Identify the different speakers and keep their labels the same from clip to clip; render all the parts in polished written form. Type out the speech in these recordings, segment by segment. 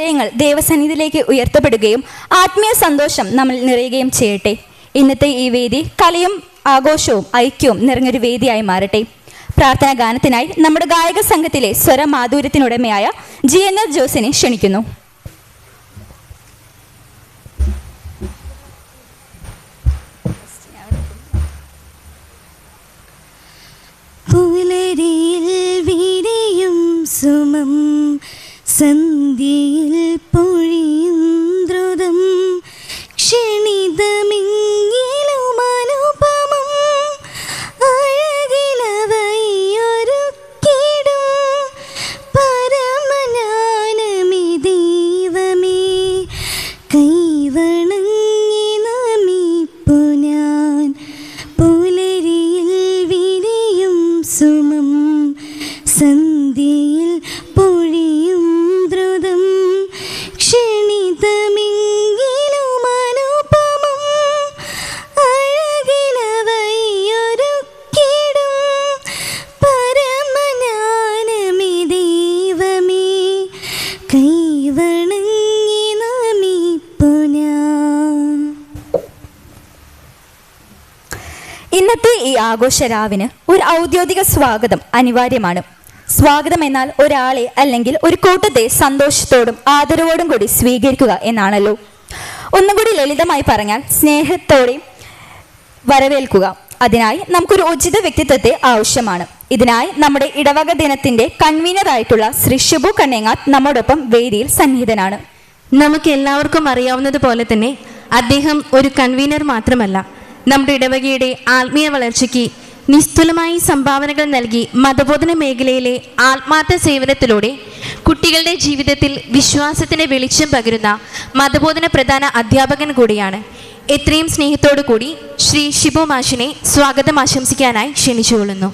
Speaker 1: ഹൃദയങ്ങൾ ദൈവസന്നിധിയിലേക്ക് ഉയർത്തപ്പെടുകയും ആത്മീയ സന്തോഷം നമ്മൾ നിറയുകയും ചെയ്യട്ടെ. ഇന്നത്തെ ഈ വേദി കലയും ആഘോഷവും ഐക്യവും നിറഞ്ഞൊരു വേദിയായി മാറട്ടെ. പ്രാർത്ഥനാ ഗാനത്തിനായി നമ്മുടെ ഗായക സംഘത്തിലെ സ്വരമാധുര്യത്തിനുടമയായ GNS ജോസിനെ ക്ഷണിക്കുന്നു.
Speaker 2: സുമം സന്ധ്യയിൽ പൊഴിയും ദ്രുതം ക്ഷണിതമെങ്കിലും അനുപമം അഴകിലവയൊരുക്കിടും പരമജ്ഞാനമേ ദൈവമേ കൈവണങ്ങി നമിപ്പു ഞാൻ പുലരിയിൽ വിരിയും സുമം സന്ധ്യയിൽ പൊഴിയും ദ്രുതം ക്ഷണിതമെങ്കിലും അനുപമം അഴകിലവയൊരുക്കിടും പരമജ്ഞാനമേ ദൈവമേ കൈവണങ്ങി നമിപ്പു ഞാൻ.
Speaker 1: ഇന്നത്തെ ഈ ആഘോഷരാവിന് ഒരു ഔദ്യോഗിക സ്വാഗതം അനിവാര്യമാണ്. സ്വാഗതം എന്നാൽ ഒരാളെ അല്ലെങ്കിൽ ഒരു കൂട്ടത്തെ സന്തോഷത്തോടും ആദരവോടും കൂടി സ്വീകരിക്കുക എന്നാണല്ലോ. ഒന്നുകൂടി ലളിതമായി പറഞ്ഞാൽ സ്നേഹത്തോടെ വരവേൽക്കുക. അതിനായി നമുക്കൊരു ഉചിത വ്യക്തിത്വത്തെ ആവശ്യമാണ്. ഇതിനായി നമ്മുടെ ഇടവക ദിനത്തിന്റെ കൺവീനറായിട്ടുള്ള ശ്രീ ഷിബു കണ്ണേങ്ങാത്ത് നമ്മോടൊപ്പം വേദിയിൽ സന്നിഹിതനാണ്.
Speaker 3: നമുക്ക് എല്ലാവർക്കും അറിയാവുന്നതുപോലെ തന്നെ അദ്ദേഹം ഒരു കൺവീനർ മാത്രമല്ല, നമ്മുടെ ഇടവകയുടെ ആത്മീയ വളർച്ചയ്ക്ക് നിസ്തുലമായി സംഭാവനകൾ നൽകി മതബോധന മേഖലയിലെ ആത്മാർത്ഥ സേവനത്തിലൂടെ കുട്ടികളുടെ ജീവിതത്തിൽ വിശ്വാസത്തിന് വെളിച്ചം പകരുന്ന മതബോധന പ്രധാന അധ്യാപകൻ കൂടിയാണ്. എത്രയും സ്നേഹത്തോടു കൂടി ശ്രീ ഷിബു മാഷിനെ സ്വാഗതം ആശംസിക്കാനായി ക്ഷണിച്ചുകൊള്ളുന്നു.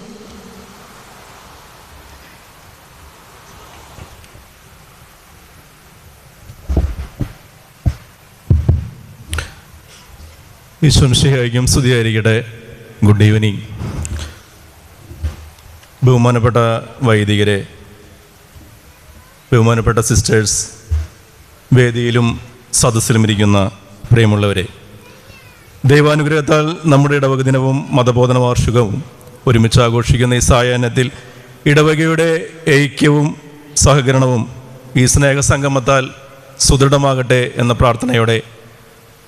Speaker 4: ഈശ്വരൻ സ്തുതിയായിരിക്കട്ടെ. Good evening. ബഹുമാനപ്പെട്ട വൈദികരെ, ബഹുമാനപ്പെട്ട സിസ്റ്റേഴ്സ്, വേദിയിലും സദസ്സിലും ഇരിക്കുന്ന പ്രിയമുള്ളവരെ, ദൈവാനുഗ്രഹത്താൽ നമ്മുടെ ഇടവക ദിനവും മതബോധന വാർഷികവും ഒരുമിച്ച് ആഘോഷിക്കുന്ന ഈ സായാഹ്നത്തിൽ ഇടവകയുടെ ഐക്യവും സഹകരണവും ഈ സ്നേഹസംഗമത്താൽ സുദൃഢമാകട്ടെ എന്ന പ്രാർത്ഥനയോടെ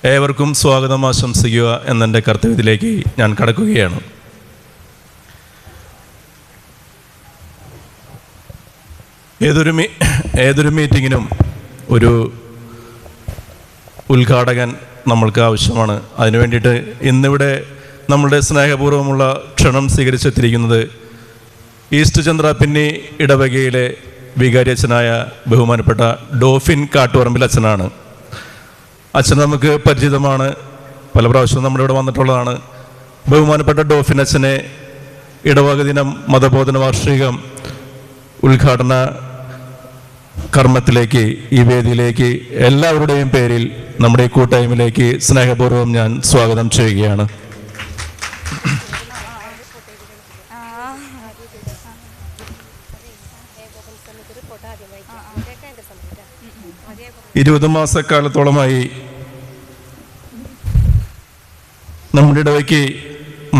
Speaker 4: ഏവർക്കും സ്വാഗതം ആശംസിക്കുക എന്നെൻ്റെ കർത്തവ്യത്തിലേക്ക് ഞാൻ കടക്കുകയാണ്. ഏതൊരു മീറ്റിങ്ങിനും ഒരു ഉദ്ഘാടകൻ നമ്മൾക്ക് ആവശ്യമാണ്. അതിനു വേണ്ടിയിട്ട് ഇന്നിവിടെ നമ്മളുടെ സ്നേഹപൂർവ്വമുള്ള ക്ഷണം സ്വീകരിച്ചെത്തിയിരിക്കുന്നത് ഈസ്റ്റ് ചന്ദ്രാപിന്നി ഇടവകയിലെ വികാരിയച്ഛനായ ബഹുമാനപ്പെട്ട ഡോഫിൻ കാട്ടുപറമ്പിൽ അച്ഛനാണ്. അച്ഛൻ നമുക്ക് പരിചിതമാണ്, പല പ്രാവശ്യവും നമ്മളിവിടെ വന്നിട്ടുള്ളതാണ്. ബഹുമാനപ്പെട്ട ഡോഫിൻ അച്ഛനെ ഇടവക ദിനം മതബോധന വാർഷികം ഉദ്ഘാടന കർമ്മത്തിലേക്ക്, ഈ വേദിയിലേക്ക് എല്ലാവരുടെയും പേരിൽ നമ്മുടെ ഈ കൂട്ടായ്മയിലേക്ക് സ്നേഹപൂർവ്വം ഞാൻ സ്വാഗതം ചെയ്യുകയാണ്. ഇരുപത് മാസക്കാലത്തോളമായി നമ്മുടെ ഇടവയ്ക്ക്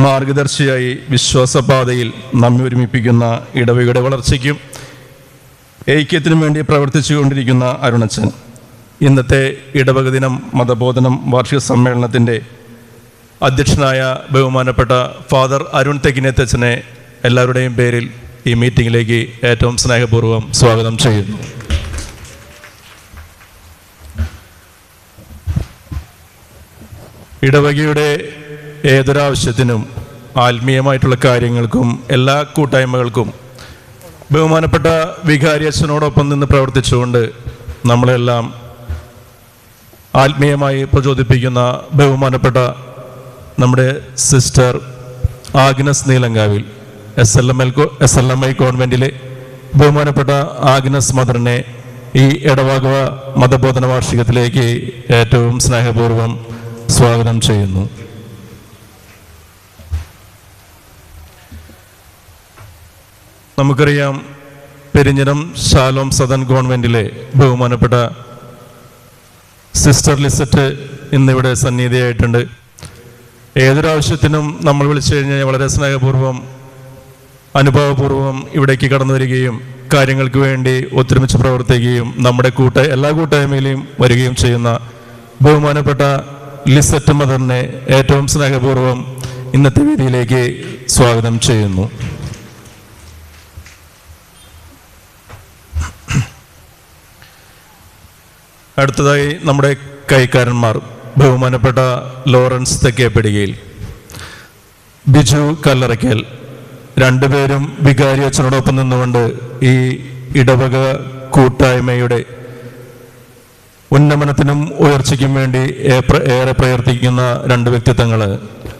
Speaker 4: മാർഗദർശിയായി വിശ്വാസപാതയിൽ നമ്മെ ഒരുമിപ്പിക്കുന്ന ഇടവകയുടെ വളർച്ചയ്ക്കും ഐക്യത്തിനും വേണ്ടി പ്രവർത്തിച്ചു കൊണ്ടിരിക്കുന്ന അരുണച്ചൻ, ഇന്നത്തെ ഇടവക ദിനം മതബോധനം വാർഷിക സമ്മേളനത്തിൻ്റെ അധ്യക്ഷനായ ബഹുമാനപ്പെട്ട ഫാദർ അരുൺ തെക്കിനേത്തച്ഛനെ എല്ലാവരുടെയും പേരിൽ ഈ മീറ്റിങ്ങിലേക്ക് ഏറ്റവും സ്നേഹപൂർവ്വം സ്വാഗതം ചെയ്യുന്നു. ഇടവകയുടെ ഏതൊരാവശ്യത്തിനും ആത്മീയമായിട്ടുള്ള കാര്യങ്ങൾക്കും എല്ലാ കൂട്ടായ്മകൾക്കും ബഹുമാനപ്പെട്ട വികാരി അച്ഛനോടൊപ്പം നിന്ന് പ്രവർത്തിച്ചുകൊണ്ട് നമ്മളെല്ലാം ആത്മീയമായി പ്രചോദിപ്പിക്കുന്ന ബഹുമാനപ്പെട്ട നമ്മുടെ സിസ്റ്റർ ആഗ്നസ് നീലങ്കാവിൽ SLMI കോൺവെൻറ്റിലെ ബഹുമാനപ്പെട്ട ആഗ്നസ് മദറിനെ ഈ ഇടവക മതബോധന വാർഷികത്തിലേക്ക് ഏറ്റവും സ്നേഹപൂർവ്വം സ്വാഗതം ചെയ്യുന്നു. നമുക്കറിയാം, പെരിഞ്ഞനം ശാലോം സദൻ ഗവൺമെൻറ്റിലെ ബഹുമാനപ്പെട്ട സിസ്റ്റർ ലിസറ്റ് ഇന്നിവിടെ സന്നിധിയായിട്ടുണ്ട്. ഏതൊരാവശ്യത്തിനും നമ്മൾ വിളിച്ചു കഴിഞ്ഞാൽ വളരെ സ്നേഹപൂർവ്വം അനുഭവപൂർവ്വം ഇവിടേക്ക് കടന്നു വരികയും കാര്യങ്ങൾക്ക് വേണ്ടി ഒത്തൊരുമിച്ച് പ്രവർത്തിക്കുകയും നമ്മുടെ എല്ലാ കൂട്ടായ്മയിലെയും വരികയും ചെയ്യുന്ന ബഹുമാനപ്പെട്ട ലിസറ്റ് മദറിനെ ഏറ്റവും സ്നേഹപൂർവ്വം ഇന്നത്തെ വേദിയിലേക്ക് സ്വാഗതം ചെയ്യുന്നു. അടുത്തതായി നമ്മുടെ കൈക്കാരന്മാർ ബഹുമാനപ്പെട്ട ലോറൻസ് തെക്കേപ്പടികയിൽ, ബിജു കല്ലറയ്ക്കൽ, രണ്ടുപേരും വികാരി അച്ഛനോടൊപ്പം നിന്നുകൊണ്ട് ഈ ഇടവക കൂട്ടായ്മയുടെ ഉന്നമനത്തിനും ഉയർച്ചയ്ക്കും വേണ്ടി ഏറെ പ്രയത്നിക്കുന്ന രണ്ട്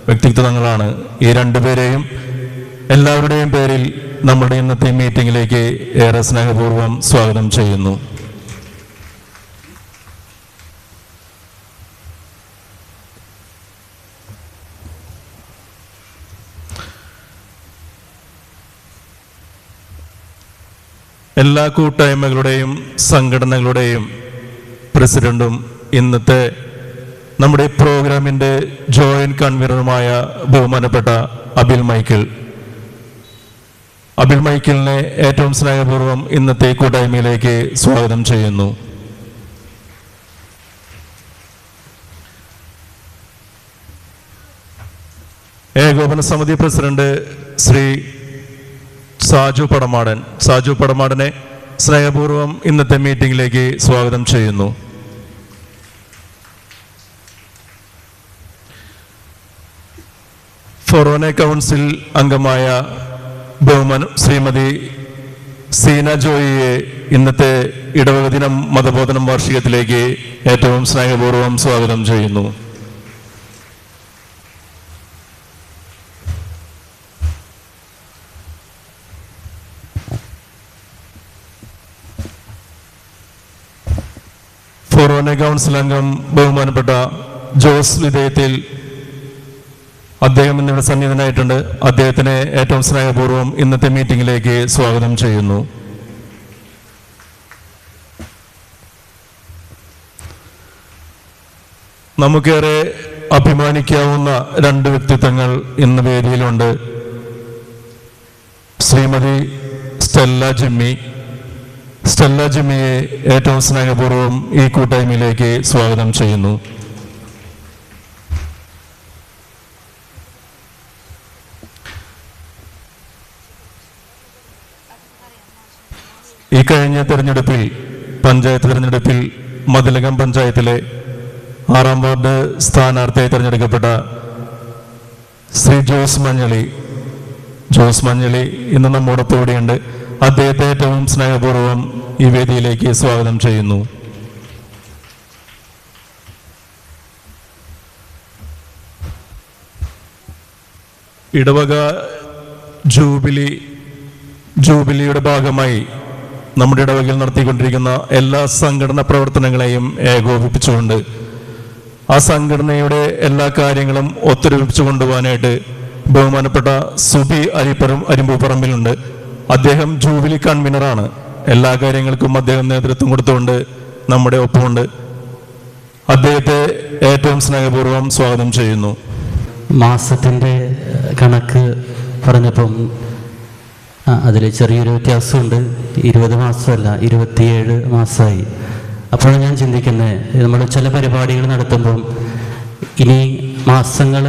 Speaker 4: വ്യക്തിത്വങ്ങളാണ്. ഈ രണ്ടുപേരെയും എല്ലാവരുടെയും പേരിൽ നമ്മുടെ ഇന്നത്തെ മീറ്റിംഗിലേക്ക് ഏറെ സ്നേഹപൂർവ്വം സ്വാഗതം ചെയ്യുന്നു. എല്ലാ കൂട്ടായ്മകളുടെയും സംഘടനകളുടെയും പ്രസിഡന്റും ഇന്നത്തെ നമ്മുടെ പ്രോഗ്രാമിൻ്റെ ജോയിന്റ് കൺവീനറുമായ ബഹുമാനപ്പെട്ട അബിൽ മൈക്കിളിനെ ഏറ്റവും സ്നേഹപൂർവ്വം ഇന്നത്തെ കൂട്ടായ്മയിലേക്ക് സ്വാഗതം ചെയ്യുന്നു. ഏകോപന സമിതി പ്രസിഡന്റ് ശ്രീ സാജു പടമാടനെ സ്നേഹപൂർവ്വം ഇന്നത്തെ മീറ്റിംഗിലേക്ക് സ്വാഗതം ചെയ്യുന്നു. ഫൊറോന കൗൺസിൽ അംഗമായ ശ്രീമതി സീന ജോയിയെ ഇന്നത്തെ ഇടവക ദിനം മതബോധനം വാർഷികത്തിലേക്ക് ഏറ്റവും സ്നേഹപൂർവ്വം സ്വാഗതം ചെയ്യുന്നു. ഫൊറോന കൗൺസിൽ അംഗം ബഹുമാനപ്പെട്ട ജോസ് വിധേയത്തിൽ, അദ്ദേഹം ഇന്നിവിടെ സന്നിഹിതനായിട്ടുണ്ട്. അദ്ദേഹത്തിനെ ഏറ്റവും സ്നേഹപൂർവ്വം ഇന്നത്തെ മീറ്റിംഗിലേക്ക് സ്വാഗതം ചെയ്യുന്നു. നമുക്കേറെ അഭിമാനിക്കാവുന്ന രണ്ട് വ്യക്തിത്വങ്ങൾ ഇന്ന് വേദിയിലുണ്ട്. ശ്രീമതി സ്റ്റെല്ല ജിമ്മിയെ ഏറ്റവും സ്നേഹപൂർവ്വം ഈ കൂട്ടായ്മയിലേക്ക് സ്വാഗതം ചെയ്യുന്നു. ഈ കഴിഞ്ഞ പഞ്ചായത്ത് തെരഞ്ഞെടുപ്പിൽ മതിലകം പഞ്ചായത്തിലെ 6ാം വാർഡ് സ്ഥാനാർത്ഥിയായി തെരഞ്ഞെടുക്കപ്പെട്ട ശ്രീ ജോസ് മഞ്ഞളി ഇന്ന് നമ്മോടൊപ്പം ഇവിടെയുണ്ട്. അദ്ദേഹത്തെ ഏറ്റവും സ്നേഹപൂർവ്വം ഈ വേദിയിലേക്ക് സ്വാഗതം ചെയ്യുന്നു. ഇടവക ജൂബിലിയുടെ ഭാഗമായി നമ്മുടെ ഇടവകയിൽ നടത്തിക്കൊണ്ടിരിക്കുന്ന എല്ലാ സംഘടനാ പ്രവർത്തനങ്ങളെയും ഏകോപിപ്പിച്ചുകൊണ്ട് ആ സംഘടനയുടെ എല്ലാ കാര്യങ്ങളും ഒത്തൊരുമിപ്പിച്ചു കൊണ്ടുപോകാനായിട്ട് ബഹുമാനപ്പെട്ട സുബി അരിമ്പൂപ്പറമ്പിലുണ്ട്. അദ്ദേഹം ജൂബിലി കൺവീനറാണ്. എല്ലാ കാര്യങ്ങൾക്കും അദ്ദേഹം നേതൃത്വം കൊടുത്തുകൊണ്ട് നമ്മുടെ ഒപ്പമുണ്ട്. അദ്ദേഹത്തെ ഏറ്റവും സ്നേഹപൂർവ്വം സ്വാഗതം ചെയ്യുന്നു.
Speaker 5: മാസത്തിൻ്റെ കണക്ക് പറഞ്ഞപ്പം അതിൽ ചെറിയൊരു വ്യത്യാസമുണ്ട്. 20 മാസമല്ല, 27 മാസമായി. അപ്പോഴാണ് ഞാൻ ചിന്തിക്കുന്നത്, നമ്മൾ ചില പരിപാടികൾ നടത്തുമ്പം ഇനി മാസങ്ങൾ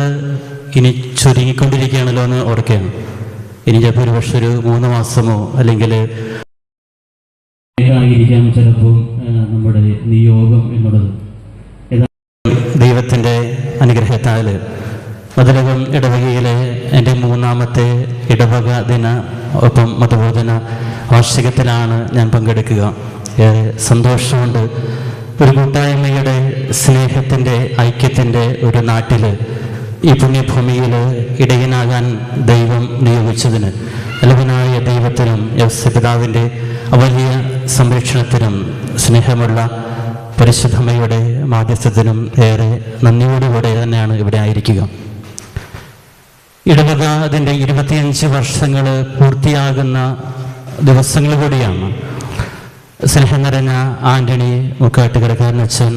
Speaker 5: ചുരുങ്ങിക്കൊണ്ടിരിക്കുകയാണല്ലോ എന്ന് ഓർക്കുകയാണ്. ഇനി ചിലപ്പോൾ ഒരു പക്ഷേ ഒരു 3 മാസമോ അല്ലെങ്കിൽ ആയിരിക്കാം ചിലപ്പോൾ നമ്മുടെ നിയോഗം എന്നുള്ളത്. ദൈവത്തിൻ്റെ അനുഗ്രഹത്താൽ മതിലകം ഇടവകയിലെ എൻ്റെ 3ാമത്തെ ഇടവക ദിന ഒപ്പം മതബോധന വാർഷികത്തിലാണ് ഞാൻ പങ്കെടുക്കുക. ഏറെ സന്തോഷമുണ്ട്. ഒരു കൂട്ടായ്മയുടെ സ്നേഹത്തിൻ്റെ ഐക്യത്തിൻ്റെ ഒരു നാട്ടിൽ, ഈ പുണ്യഭൂമിയിൽ ഇടയനാകാൻ ദൈവം നിയോഗിച്ചതിന് നല്ലവനായ ദൈവത്തിനും യൗസപിതാവിൻ്റെ വലിയ സംരക്ഷണത്തിനും സ്നേഹമുള്ള പരിശുദ്ധമ്മയുടെ മാധ്യസ്ഥത്തിനും ഏറെ നന്ദിയോടുകൂടെ തന്നെയാണ് ഇവിടെ ആയിരിക്കുക. ഇടവക അതിൻ്റെ 25 വർഷങ്ങൾ പൂർത്തിയാകുന്ന ദിവസങ്ങൾ കൂടിയാണ്. സ്നേഹം നിറഞ്ഞ ആൻ്റണി മുക്കാട്ടുകരക്കാരനച്ഛൻ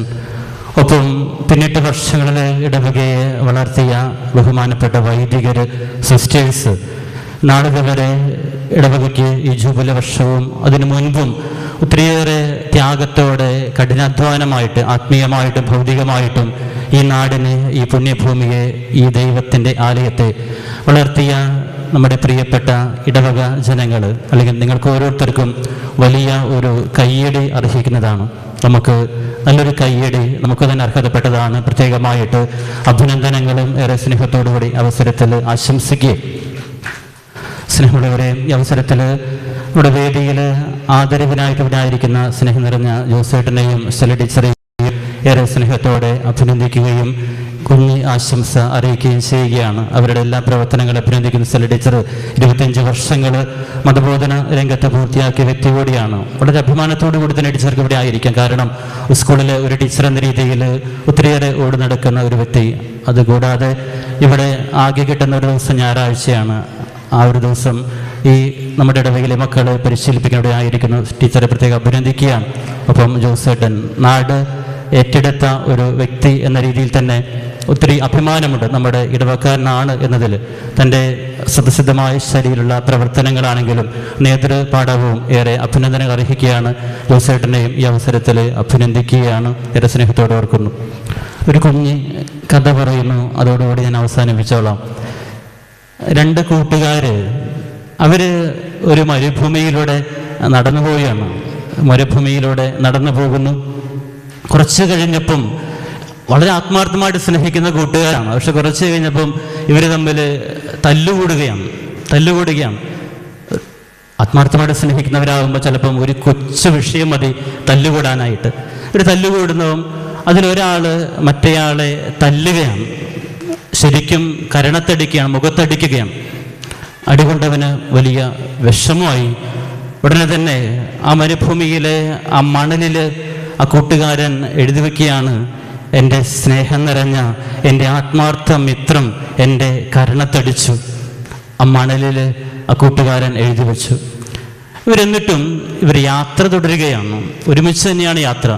Speaker 5: ഒപ്പം പിന്നിട്ട വർഷങ്ങളിൽ ഇടവകയെ വളർത്തിയ ബഹുമാനപ്പെട്ട വൈദികർ, സിസ്റ്റേഴ്സ്, നാളിതുവരെ ഇടവകയ്ക്ക് ഈ ജൂബിലി വർഷവും അതിനു മുൻപും ഒത്തിരിയേറെ ത്യാഗത്തോടെ കഠിനാധ്വാനമായിട്ട് ആത്മീയമായിട്ടും ഭൗതികമായിട്ടും ഈ നാടിനെ, ഈ പുണ്യഭൂമിയെ, ഈ ദൈവത്തിൻ്റെ ആലയത്തെ വളർത്തിയ നമ്മുടെ പ്രിയപ്പെട്ട ഇടവക ജനങ്ങൾ, അല്ലെങ്കിൽ നിങ്ങൾക്ക് ഓരോരുത്തർക്കും വലിയ ഒരു കയ്യടി അർഹിക്കുന്നതാണ്. നമുക്ക് നല്ലൊരു കയ്യടി നമുക്ക് തന്നെ അർഹതപ്പെട്ടതാണ്. പ്രത്യേകമായിട്ട് അഭിനന്ദനങ്ങളും ഏറെ സ്നേഹത്തോടുകൂടി അവസരത്തിൽ ആശംസിക്കുകയും, സ്നേഹമുള്ളവരെ, ഈ അവസരത്തിൽ ഇവിടെ വേദിയിൽ ആദരവിനായിട്ട് ഇവിടെ ആയിരിക്കുന്ന സ്നേഹം നിറഞ്ഞ ജോസേട്ടനെയും സ്റ്റെല്ല ടീച്ചറെയും ഏറെ സ്നേഹത്തോടെ അഭിനന്ദിക്കുകയും കുഞ്ഞി ആശംസ അറിയിക്കുകയും ചെയ്യുകയാണ്. അവരുടെ എല്ലാ പ്രവർത്തനങ്ങളും അഭിനന്ദിക്കുന്ന സ്റ്റെല്ല ടീച്ചർ 25 വർഷങ്ങൾ മതബോധന രംഗത്ത് പൂർത്തിയാക്കിയ വ്യക്തി കൂടിയാണ്. വളരെ അഭിമാനത്തോടു കൂടി തന്നെ ടീച്ചർക്ക് ഇവിടെ ആയിരിക്കാം. കാരണം സ്കൂളിലെ ഒരു ടീച്ചർ എന്ന രീതിയിൽ ഒത്തിരിയേറെ ഓടി നടക്കുന്ന ഒരു വ്യക്തി. അതുകൂടാതെ ഇവിടെ ആകെ കിട്ടുന്ന ഒരു ദിവസം ഞായറാഴ്ചയാണ്. ആ ഒരു ദിവസം ഈ നമ്മുടെ ഇടവകയിലെ മക്കളെ പരിശീലിപ്പിക്കാനിവിടെ ആയിരിക്കുന്നു. ടീച്ചറെ പ്രത്യേകം അഭിനന്ദിക്കുകയാണ്. ഒപ്പം ജോസേട്ടൻ നാട് ഏറ്റെടുത്ത ഒരു വ്യക്തി എന്ന രീതിയിൽ തന്നെ ഒത്തിരി അഭിമാനമുണ്ട്. നമ്മുടെ ഇടവക്കാരനാണ് എന്നതിൽ തൻ്റെ സദസിദ്ധമായ ശൈലിയിലുള്ള പ്രവർത്തനങ്ങളാണെങ്കിലും നേതൃപാഠവും ഏറെ അഭിനന്ദനം അർഹിക്കുകയാണ്. ജോസേട്ടനെയും ഈ അവസരത്തിൽ അഭിനന്ദിക്കുകയാണ്. ഏറെ സ്നേഹത്തോടെ ഓർക്കുന്നു. ഒരു കുഞ്ഞ് കഥ പറയുന്നു, അതോടുകൂടി ഞാൻ അവസാനിപ്പിച്ചോളാം. 2 കൂട്ടുകാർ അവർ ഒരു മരുഭൂമിയിലൂടെ നടന്നു പോവുകയാണ്. മരുഭൂമിയിലൂടെ നടന്നു പോകുന്നു. കുറച്ച് കഴിഞ്ഞപ്പം വളരെ ആത്മാർത്ഥമായിട്ട് സ്നേഹിക്കുന്ന കൂട്ടുകാരാണ്. പക്ഷെ കുറച്ച് കഴിഞ്ഞപ്പം ഇവർ തമ്മിൽ തല്ലുകൂടുകയാണ്. ആത്മാർത്ഥമായിട്ട് സ്നേഹിക്കുന്നവരാകുമ്പോൾ ചിലപ്പം ഒരു കൊച്ചു വിഷയം മതി തല്ലുകൂടാനായിട്ട്. ഇവർ തല്ലുകൂടുന്നതും അതിലൊരാൾ മറ്റേയാളെ തല്ലുകയാണ്. ശരിക്കും കരണത്തടിക്കുകയാണ്, മുഖത്തടിക്കുകയാണ്. അടികൊണ്ടവന് വലിയ വിഷമമായി. ഉടനെ തന്നെ ആ മരുഭൂമിയിലെ ആ മണലിൽ ആ കൂട്ടുകാരൻ എഴുതി വയ്ക്കുകയാണ്, എൻ്റെ സ്നേഹം നിറഞ്ഞ എൻ്റെ ആത്മാർത്ഥ മിത്രം എൻ്റെ കരണത്തടിച്ചു. ആ മണലിൽ ആ കൂട്ടുകാരൻ എഴുതി വെച്ചു. ഇവരെന്നിട്ടും ഇവർ യാത്ര തുടരുകയാണ്. ഒരുമിച്ച് തന്നെയാണ് യാത്ര.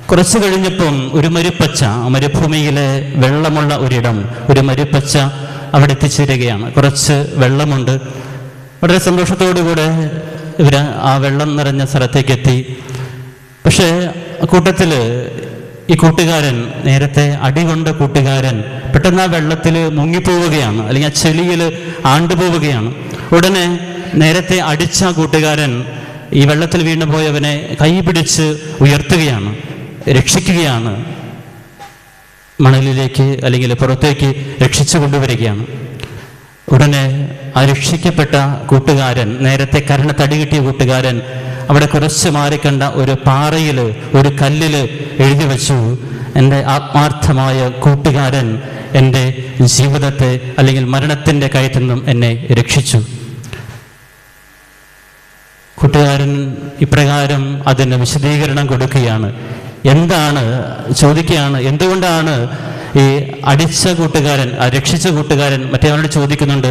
Speaker 5: കുറച്ച് കഴിഞ്ഞപ്പം ഒരു മരുപ്പച്ച, മരുഭൂമിയിലെ വെള്ളമുള്ള ഒരിടം, ഒരു മരുപ്പച്ച അവിടെ എത്തിച്ചേരുകയാണ്. കുറച്ച് വെള്ളമുണ്ട്. വളരെ സന്തോഷത്തോടുകൂടെ ഇവർ ആ വെള്ളം നിറഞ്ഞ സ്ഥലത്തേക്ക് എത്തി. പക്ഷേ കൂട്ടത്തിൽ ഈ കൂട്ടുകാരൻ, നേരത്തെ അടികൊണ്ട കൂട്ടുകാരൻ, പെട്ടെന്ന് ആ വെള്ളത്തിൽ മുങ്ങിപ്പോവുകയാണ്, അല്ലെങ്കിൽ ആ ചെളിയിൽ ആണ്ടുപോവുകയാണ്. ഉടനെ നേരത്തെ അടിച്ച കൂട്ടുകാരൻ ഈ വെള്ളത്തിൽ വീണുപോയവനെ കൈപിടിച്ച് ഉയർത്തുകയാണ്, രക്ഷിക്കുകയാണ്. മണലിലേക്ക് അല്ലെങ്കിൽ പുറത്തേക്ക് രക്ഷിച്ചു കൊണ്ടുവരികയാണ്. ഉടനെ ആ രക്ഷിക്കപ്പെട്ട കൂട്ടുകാരൻ, നേരത്തെ കരണത്തടി കിട്ടിയ കൂട്ടുകാരൻ, അവിടെ കുറച്ച് മാറിക്കണ്ട ഒരു പാറയിൽ, ഒരു കല്ലിൽ എഴുതി വെച്ചു, എൻ്റെ ആത്മാർത്ഥമായ കൂട്ടുകാരൻ എൻ്റെ ജീവിതത്തെ അല്ലെങ്കിൽ മരണത്തിൻ്റെ കയത്തിൽ നിന്നും എന്നെ രക്ഷിച്ചു. കൂട്ടുകാരൻ ഇപ്രകാരം അതിന് വിശദീകരണം കൊടുക്കുകയാണ്. ചോദിക്കുകയാണ്, എന്തുകൊണ്ടാണ് ഈ അടിച്ച കൂട്ടുകാരൻ, രക്ഷിച്ച കൂട്ടുകാരൻ മറ്റേവനോട് ചോദിക്കുന്നുണ്ട്,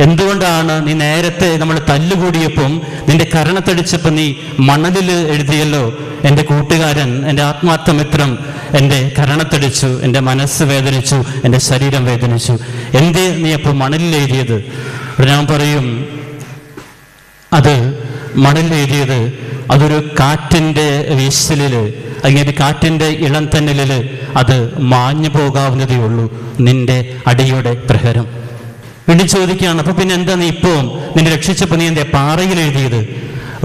Speaker 5: എന്തുകൊണ്ടാണ് നീ നേരത്തെ നമ്മൾ തല്ലുകൂടിയപ്പം നിന്റെ കരണത്തടിച്ചപ്പോൾ നീ മണലിൽ എഴുതിയല്ലോ, എൻ്റെ കൂട്ടുകാരൻ, എൻ്റെ ആത്മാർത്ഥമിത്രം എൻ്റെ കരണത്തടിച്ചു, എൻ്റെ മനസ്സ് വേദനിച്ചു, എൻ്റെ ശരീരം വേദനിച്ചു, എന്തേ നീ അപ്പോൾ മണലിൽ എഴുതിയത്? ഞാൻ പറയും, അത് മണലിൽ എഴുതിയത് അതൊരു കാറ്റിൻ്റെ വീശലിൽ അല്ലെങ്കിൽ കാറ്റിൻ്റെ ഇളം തന്നലിൽ അത് മാഞ്ഞു പോകാവുന്നതേ ഉള്ളൂ, നിന്റെ അടിയുടെ പ്രഹരം. വീണ്ടും ചോദിക്കുകയാണ്, അപ്പോൾ പിന്നെ എന്താ നീ ഇപ്പോൾ നിന്നെ രക്ഷിച്ചപ്പോൾ നീ എൻ്റെ പാറയിൽ എഴുതിയത്?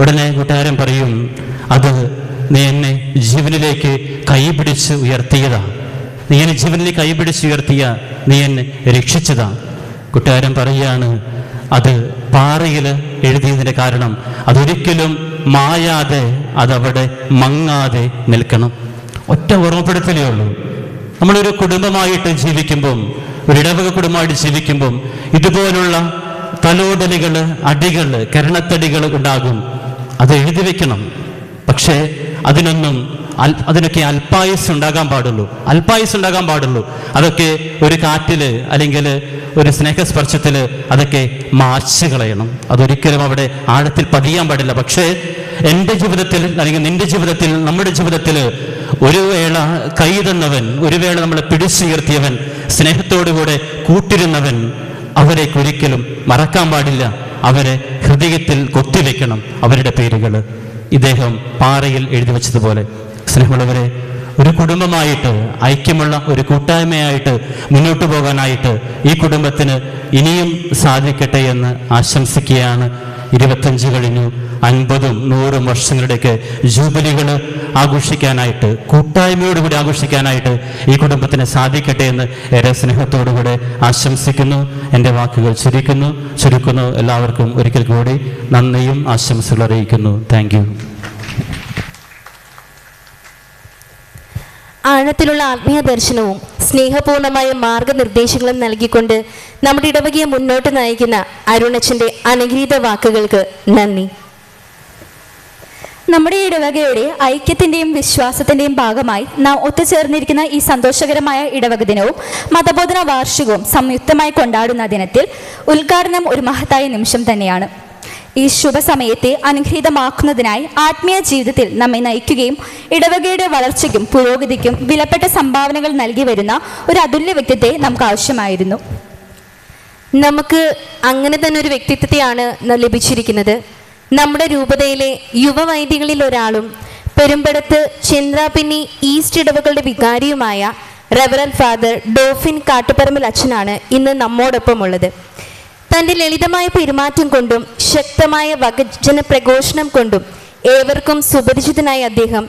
Speaker 5: ഉടനെ കൂട്ടുകാരൻ പറയും, അത് നീ എന്നെ ജീവനിലേക്ക് കൈപിടിച്ച് ഉയർത്തിയതാ, നീ എന്നെ ജീവനിലേക്ക് കൈപിടിച്ച് ഉയർത്തിയ, നീ എന്നെ രക്ഷിച്ചതാ. കൂട്ടുകാരൻ പറയുകയാണ്, അത് പാറയിൽ എഴുതിയതിൻ്റെ കാരണം അതൊരിക്കലും മായാതെ, അതവിടെ മങ്ങാതെ നിൽക്കണം. ഒറ്റ ഓർമ്മപ്പെടുത്തലേ ഉള്ളൂ. നമ്മളൊരു കുടുംബമായിട്ട് ജീവിക്കുമ്പം, ഒരു ഇടവക കുടുംബമായിട്ട് ജീവിക്കുമ്പം ഇതുപോലുള്ള തലോടലുകൾ, അടികൾ, കരണത്തടികൾ ഉണ്ടാകും. അത് എഴുതി വെക്കണം. പക്ഷേ അതിനൊക്കെ അല്പായുസ് ഉണ്ടാകാൻ പാടുള്ളൂ. അതൊക്കെ ഒരു കാറ്റിൽ അല്ലെങ്കിൽ ഒരു സ്നേഹസ്പർശത്തിൽ അതൊക്കെ മായ്ച്ചു കളയണം. അതൊരിക്കലും അവിടെ ആഴത്തിൽ പതിയാൻ പാടില്ല. പക്ഷേ എൻ്റെ ജീവിതത്തിൽ അല്ലെങ്കിൽ നിന്റെ ജീവിതത്തിൽ, നമ്മുടെ ജീവിതത്തിൽ ഒരു വേള കൈ തന്നവൻ, ഒരു വേള നമ്മളെ പിടിച്ചുയർത്തിയവൻ, സ്നേഹത്തോടുകൂടെ കൂട്ടിരുന്നവൻ, അവരെ ഒരിക്കലും മറക്കാൻ പാടില്ല. അവരെ ഹൃദയത്തിൽ കൊത്തിവെക്കണം, അവരുടെ പേരുകൾ. ഇദ്ദേഹം പാറയിൽ എഴുതി വെച്ചതുപോലെ സ്നേഹമുള്ളവരെ, ഒരു കുടുംബമായിട്ട്, ഐക്യമുള്ള ഒരു കൂട്ടായ്മയായിട്ട് മുന്നോട്ട് പോകാനായിട്ട് ഈ കുടുംബത്തിന് ഇനിയും സാധിക്കട്ടെ എന്ന് ആശംസിക്കുകയാണ്. 25 കഴിഞ്ഞു, 50ഉം 100ഉം വർഷങ്ങളുടെയൊക്കെ ജൂബിലികൾ ആഘോഷിക്കാനായിട്ട്, കൂട്ടായ്മയോടുകൂടി ആഘോഷിക്കാനായിട്ട് ഈ കുടുംബത്തിന് സാധിക്കട്ടെ എന്ന് ഏറെ സ്നേഹത്തോടുകൂടെ ആശംസിക്കുന്നു. എൻ്റെ വാക്കുകൾ ചുരുക്കുന്നു. എല്ലാവർക്കും ഒരിക്കൽ കൂടി നന്ദിയും ആശംസകൾ അറിയിക്കുന്നു. Thank you.
Speaker 3: ആഴത്തിലുള്ള ആത്മീയ ദർശനവും സ്നേഹപൂർണമായ മാർഗനിർദ്ദേശങ്ങളും നൽകിക്കൊണ്ട് നമ്മുടെ ഇടവകയെ മുന്നോട്ട് നയിക്കുന്ന അരുണച്ചൻ്റെ അനുഗ്രഹീത വാക്കുകൾക്ക് നന്ദി.
Speaker 1: നമ്മുടെ ഇടവകയുടെ ഐക്യത്തിന്റെയും വിശ്വാസത്തിന്റെയും ഭാഗമായി നാം ഒത്തുചേർന്നിരിക്കുന്ന ഈ സന്തോഷകരമായ ഇടവക ദിനവും മതബോധന വാർഷികവും സംയുക്തമായി കൊണ്ടാടുന്ന ദിനത്തിൽ ഉദ്ഘാടനം ഒരു മഹത്തായ നിമിഷം തന്നെയാണ്. ഈ ശുഭസമയത്തെ അനുഗ്രഹീതമാക്കുന്നതിനായി ആത്മീയ ജീവിതത്തിൽ നമ്മെ നയിക്കുകയും ഇടവകയുടെ വളർച്ചയ്ക്കും പുരോഗതിക്കും വിലപ്പെട്ട സംഭാവനകൾ നൽകി വരുന്ന ഒരു അതുല്യ വ്യക്തിത്വത്തെ നമുക്ക് ആവശ്യമായിരുന്നു.
Speaker 3: നമുക്ക് അങ്ങനെ തന്നെ ഒരു വ്യക്തിത്വത്തെയാണ് ലഭിച്ചിരിക്കുന്നത്. നമ്മുടെ രൂപതയിലെ യുവവൈദികളിൽ ഒരാളും പെരുമ്പടത്ത് ചന്ദ്രാപിന്നി ഈസ്റ്റ് ഇടവകളുടെ വികാരിയുമായ റെവറൻഡ് ഫാദർ ഡോഫിൻ കാട്ടുപറമ്പിൽ അച്ഛനാണ് ഇന്ന് നമ്മോടൊപ്പം ഉള്ളത്. തൻ്റെ ലളിതമായ പെരുമാറ്റം കൊണ്ടും ശക്തമായ വചന പ്രഘോഷണം കൊണ്ടും ഏവർക്കും സുപരിചിതനായ അദ്ദേഹം